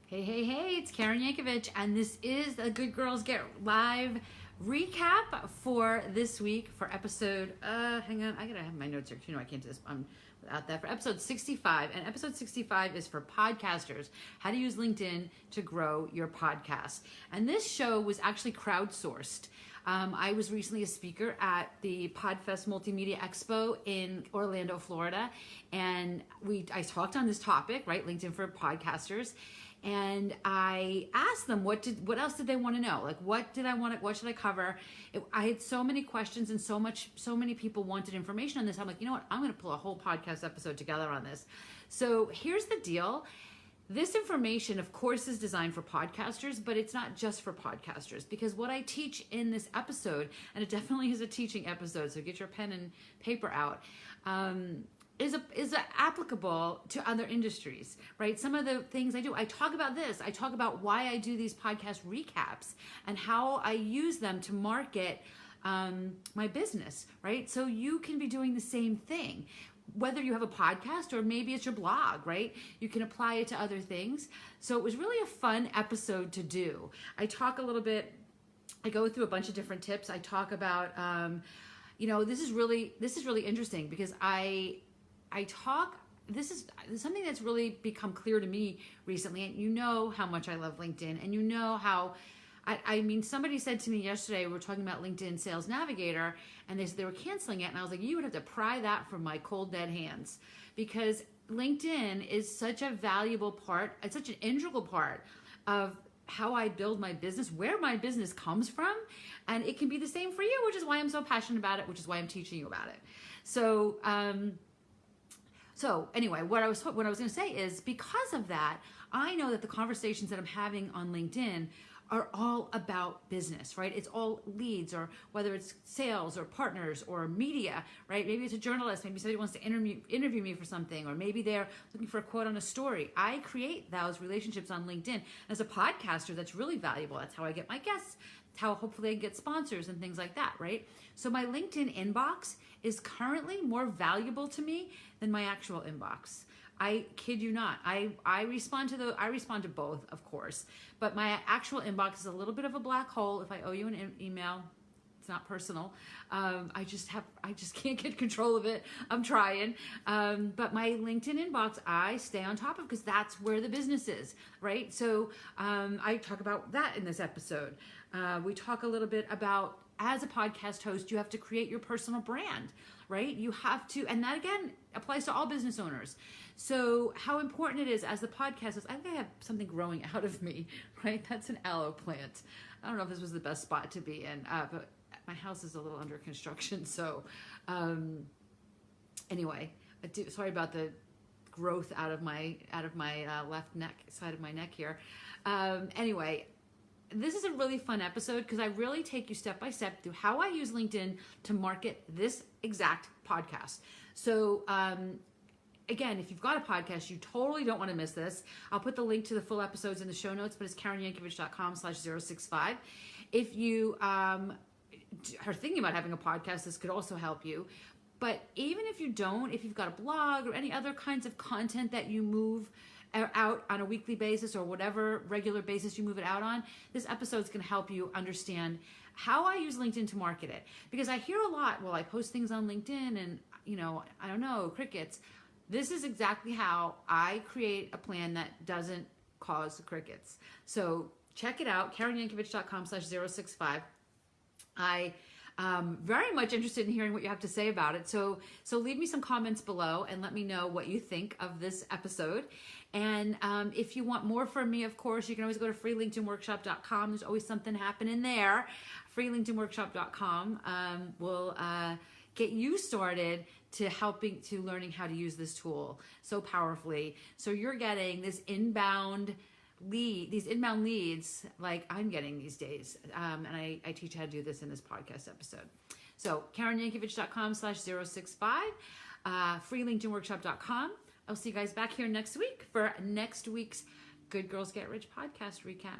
Hey, hey, hey, it's Karen Yankovich, and this is the Good Girls Get Live recap for this week for episode, hang on, I gotta have my notes here, because I can't do this without that, for episode 65, and episode 65 is for podcasters, how to use LinkedIn to grow your podcast. And this show was actually crowdsourced. I was recently a speaker at the PodFest Multimedia Expo in Orlando, Florida, and I talked on this topic, right, LinkedIn for podcasters. And I asked them what else did they want to know? Like, what should I cover? I had so many questions and so many people wanted information on this. I'm like, you know what? I'm going to pull a whole podcast episode together on this. So here's the deal. This information, of course, is designed for podcasters, but it's not just for podcasters, because what I teach in this episode, and it definitely is a teaching episode, so get your pen and paper out, is applicable to other industries, right? Some of the things I do, I talk about this. I talk about why I do these podcast recaps and how I use them to market my business, right? So you can be doing the same thing, whether you have a podcast or maybe it's your blog, right? You can apply it to other things. So it was really a fun episode to do. I talk a little bit, I go through a bunch of different tips. I talk about, this is really interesting because this is something that's really become clear to me recently, and you know how much I love LinkedIn, and you know how, somebody said to me yesterday, we were talking about LinkedIn Sales Navigator, and they were canceling it, and I was like, you would have to pry that from my cold dead hands, because LinkedIn is such a valuable part, it's such an integral part of how I build my business, where my business comes from, and it can be the same for you, which is why I'm so passionate about it, which is why I'm teaching you about it. So anyway, what I was going to say is, because of that, I know that the conversations that I'm having on LinkedIn are all about business, right? It's all leads, or whether it's sales or partners or media, right? Maybe it's a journalist, maybe somebody wants to interview me for something, or maybe they're looking for a quote on a story. I create those relationships on LinkedIn. As a podcaster, that's really valuable. That's how I get my guests, how hopefully I can get sponsors and things like that, right? So my LinkedIn inbox is currently more valuable to me than my actual inbox. I kid you not. I respond to both, of course, but my actual inbox is a little bit of a black hole. If I owe you an email, it's not personal. I just can't get control of it. I'm trying. But my LinkedIn inbox, I stay on top of, because that's where the business is, right? So I talk about that in this episode. We talk a little bit about, as a podcast host, you have to create your personal brand, right? You have to, and that again applies to all business owners. So how important it is as the podcast host. I think I have something growing out of me, right? That's an aloe plant. I don't know if this was the best spot to be in, but my house is a little under construction. So anyway, sorry about the growth out of my left side of my neck here. Anyway, this is a really fun episode because I really take you step by step through how I use LinkedIn to market this exact podcast. So again, if you've got a podcast, you totally don't want to miss this. I'll put the link to the full episodes in the show notes, but it's KarenYankovich.com/065. If you are thinking about having a podcast, this could also help you. But even if you don't, if you've got a blog or any other kinds of content that you move out on a weekly basis or whatever regular basis you move it out on, this episode is going to help you understand how I use LinkedIn to market it. Because I hear a lot, well, I post things on LinkedIn and, I don't know, crickets. This is exactly how I create a plan that doesn't cause crickets. So check it out, KarenYankovich.com/065. Very much interested in hearing what you have to say about it. So leave me some comments below and let me know what you think of this episode. And if you want more from me, of course, you can always go to freelinkedinworkshop.com. There's always something happening there. freelinkedinworkshop.com will get you started to learning how to use this tool so powerfully. So you're getting these inbound leads like I'm getting these days. And I teach you how to do this in this podcast episode. So KarenYankovich.com/065, freelinkedinworkshop.com. I'll see you guys back here next week for next week's Good Girls Get Rich podcast recap.